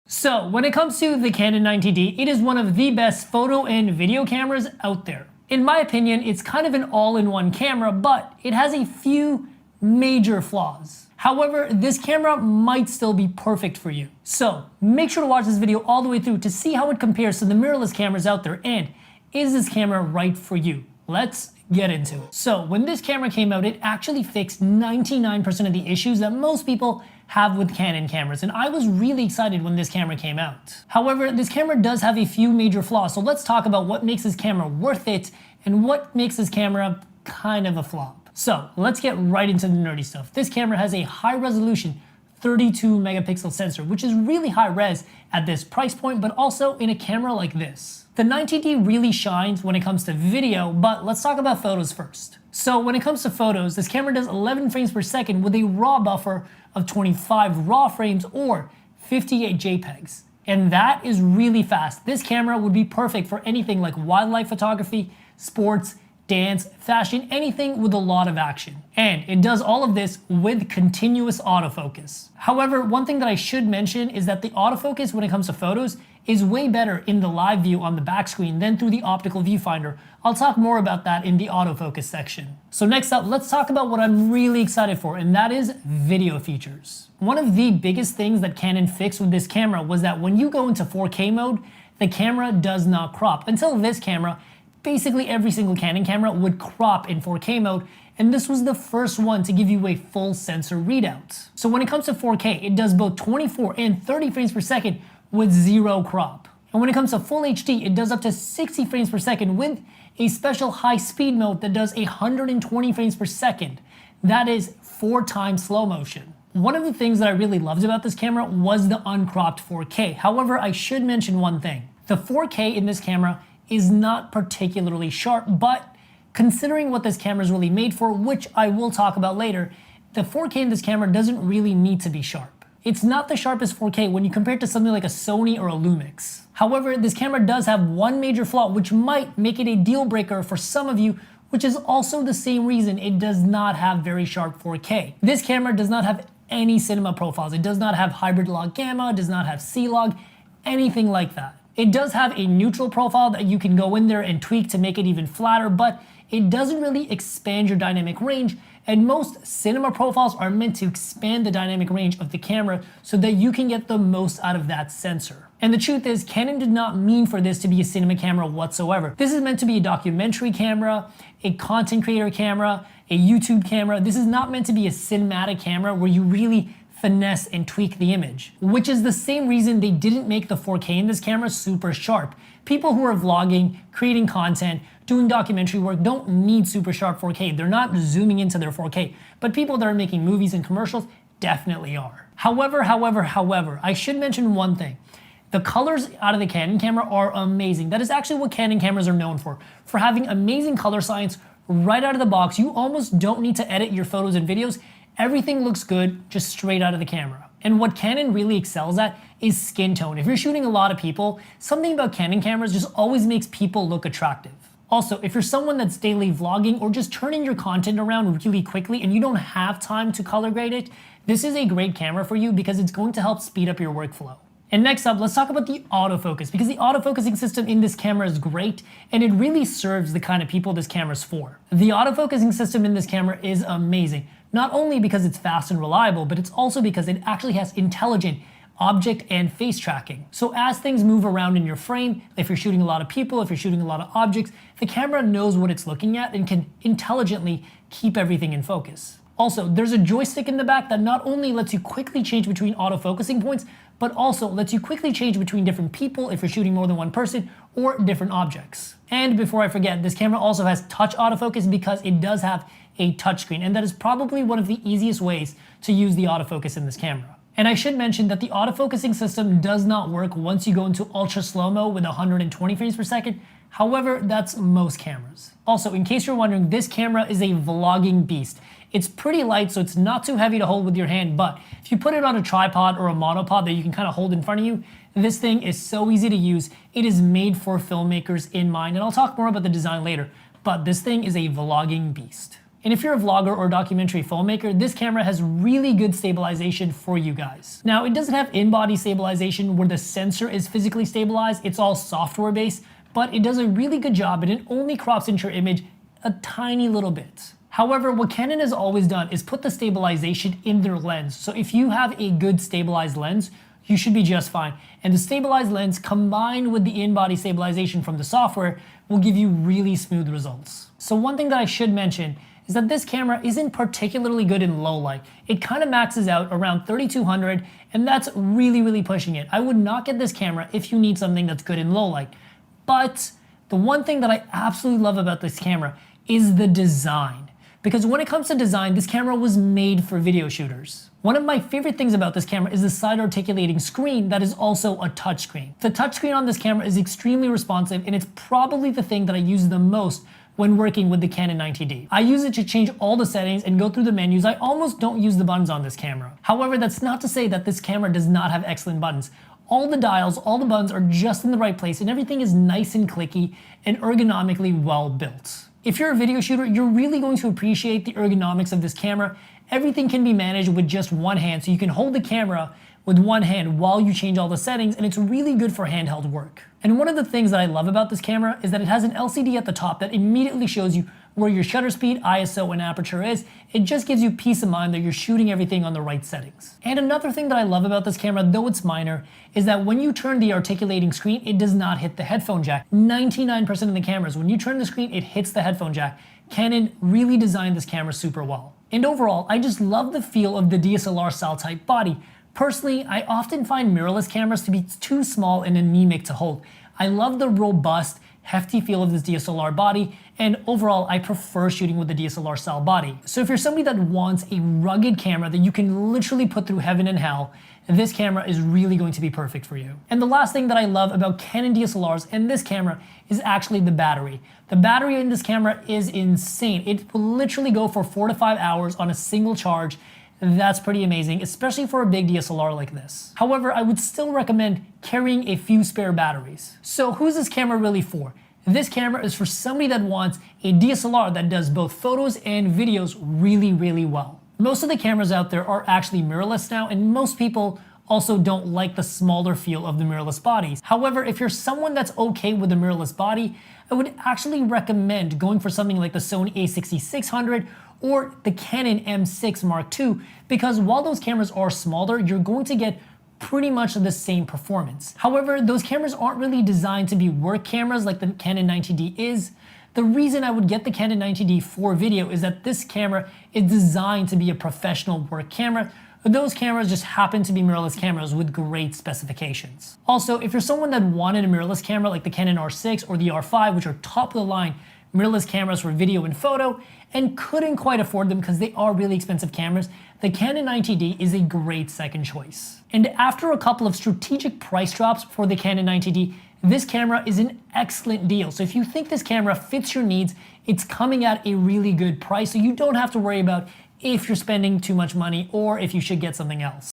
So when it comes to the Canon 90D, it is one of the best photo and video cameras out there. In my opinion, it's kind of an all-in-one camera, but it has a few major flaws. However, this camera might still be perfect for you. So make sure to watch this video all the way through to see how it compares to the mirrorless cameras out there, and is this camera right for you? Let's get into it. So when this camera came out, it actually fixed 99% of the issues that most people have with Canon cameras, and I was really excited when this camera came out. However, this camera does have a few major flaws, so let's talk about what makes this camera worth it and what makes this camera kind of a flop. So let's get right into the nerdy stuff. This camera has a high resolution 32 megapixel sensor, which is really high res at this price point, but also in a camera like this. The 90D really shines when it comes to video, but let's talk about photos first. So when it comes to photos, this camera does 11 frames per second with a raw buffer of 25 raw frames or 58 JPEGs. And that is really fast. This camera would be perfect for anything like wildlife photography, sports, dance, fashion, anything with a lot of action. And it does all of this with continuous autofocus. However, one thing that I should mention is that the autofocus when it comes to photos is way better in the live view on the back screen than through the optical viewfinder. I'll talk more about that in the autofocus section. So next up, let's talk about what I'm really excited for, and that is video features. One of the biggest things that Canon fixed with this camera was that when you go into 4K mode, the camera does not crop. Until this camera, basically every single Canon camera would crop in 4K mode, and this was the first one to give you a full sensor readout. So when it comes to 4K, it does both 24 and 30 frames per second with zero crop. And when it comes to full HD, it does up to 60 frames per second with a special high speed mode that does 120 frames per second. That is 4 times slow motion. One of the things that I really loved about this camera was the uncropped 4K. However, I should mention one thing. The 4K in this camera is not particularly sharp, but considering what this camera is really made for, which I will talk about later, the 4K in this camera doesn't really need to be sharp. It's not the sharpest 4K when you compare it to something like a Sony or a Lumix. However, this camera does have one major flaw which might make it a deal breaker for some of you, which is also the same reason it does not have very sharp 4K. This camera does not have any cinema profiles. It does not have hybrid log gamma, does not have C-Log, anything like that. It does have a neutral profile that you can go in there and tweak to make it even flatter, but it doesn't really expand your dynamic range, and most cinema profiles are meant to expand the dynamic range of the camera so that you can get the most out of that sensor. And the truth is, Canon did not mean for this to be a cinema camera whatsoever. This is meant to be a documentary camera, a content creator camera, a YouTube camera. This is not meant to be a cinematic camera where you really finesse and tweak the image, which is the same reason they didn't make the 4K in this camera super sharp. People who are vlogging, creating content, doing documentary work don't need super sharp 4K. They're not zooming into their 4K, but people that are making movies and commercials definitely are. However, I should mention one thing. The colors out of the Canon camera are amazing. That is actually what Canon cameras are known for having amazing color science right out of the box. You almost don't need to edit your photos and videos. Everything looks good just straight out of the camera. And what Canon really excels at is skin tone. If you're shooting a lot of people, something about Canon cameras just always makes people look attractive. Also, if you're someone that's daily vlogging or just turning your content around really quickly and you don't have time to color grade it, this is a great camera for you because it's going to help speed up your workflow. And next up, let's talk about the autofocus, because the autofocusing system in this camera is great and it really serves the kind of people this camera's for. The autofocusing system in this camera is amazing, not only because it's fast and reliable, but it's also because it actually has intelligent object and face tracking. So as things move around in your frame, if you're shooting a lot of people, if you're shooting a lot of objects, the camera knows what it's looking at and can intelligently keep everything in focus. Also, there's a joystick in the back that not only lets you quickly change between autofocusing points, but also lets you quickly change between different people if you're shooting more than one person or different objects. And before I forget, this camera also has touch autofocus because it does have a touchscreen, and that is probably one of the easiest ways to use the autofocus in this camera. And I should mention that the autofocusing system does not work once you go into ultra slow-mo with 120 frames per second. However, that's most cameras. Also, in case you're wondering, this camera is a vlogging beast. It's pretty light, so it's not too heavy to hold with your hand, but if you put it on a tripod or a monopod that you can kind of hold in front of you, this thing is so easy to use. It is made for filmmakers in mind, and I'll talk more about the design later, but this thing is a vlogging beast. And if you're a vlogger or documentary filmmaker, this camera has really good stabilization for you guys. Now, it doesn't have in-body stabilization where the sensor is physically stabilized, it's all software based, but it does a really good job and it only crops into your image a tiny little bit. However, what Canon has always done is put the stabilization in their lens. So if you have a good stabilized lens, you should be just fine. And the stabilized lens combined with the in-body stabilization from the software will give you really smooth results. So one thing that I should mention is that this camera isn't particularly good in low light. It kind of maxes out around 3200, and that's really pushing it. I would not get this camera if you need something that's good in low light. But the one thing that I absolutely love about this camera is the design. Because when it comes to design, this camera was made for video shooters. One of my favorite things about this camera is the side articulating screen that is also a touchscreen. The touchscreen on this camera is extremely responsive, and it's probably the thing that I use the most when working with the Canon 90D. I use it to change all the settings and go through the menus. I almost don't use the buttons on this camera. However, that's not to say that this camera does not have excellent buttons. All the dials, all the buttons are just in the right place, and everything is nice and clicky and ergonomically well built. If you're a video shooter, you're really going to appreciate the ergonomics of this camera. Everything can be managed with just one hand, so you can hold the camera with one hand while you change all the settings, and it's really good for handheld work. And one of the things that I love about this camera is that it has an LCD at the top that immediately shows you where your shutter speed, ISO, and aperture is. It just gives you peace of mind that you're shooting everything on the right settings. And another thing that I love about this camera, though it's minor, is that when you turn the articulating screen, it does not hit the headphone jack. 99% of the cameras, when you turn the screen, it hits the headphone jack. Canon really designed this camera super well. And overall, I just love the feel of the DSLR style type body. Personally, I often find mirrorless cameras to be too small and anemic to hold. I love the robust, hefty feel of this DSLR body, and overall, I prefer shooting with the DSLR style body. So if you're somebody that wants a rugged camera that you can literally put through heaven and hell, this camera is really going to be perfect for you. And the last thing that I love about Canon DSLRs and this camera is actually the battery. The battery in this camera is insane. It will literally go for 4 to 5 hours on a single charge. That's pretty amazing, especially for a big DSLR like this. However, I would still recommend carrying a few spare batteries. So who's this camera really for? This camera is for somebody that wants a DSLR that does both photos and videos really well. Most of the cameras out there are actually mirrorless now, and most people also don't like the smaller feel of the mirrorless bodies. However, if you're someone that's okay with the mirrorless body, I would actually recommend going for something like the Sony a6600 or the Canon M6 Mark II, because while those cameras are smaller, you're going to get pretty much the same performance. However, those cameras aren't really designed to be work cameras like the Canon 90D is. The reason I would get the Canon 90D for video is that this camera is designed to be a professional work camera. Those cameras just happen to be mirrorless cameras with great specifications. Also, if you're someone that wanted a mirrorless camera like the Canon R6 or the R5, which are top of the line mirrorless cameras for video and photo, and couldn't quite afford them because they are really expensive cameras, the Canon 90D is a great second choice. And after a couple of strategic price drops for the Canon 90D, this camera is an excellent deal. So if you think this camera fits your needs, it's coming at a really good price, so you don't have to worry about if you're spending too much money or if you should get something else.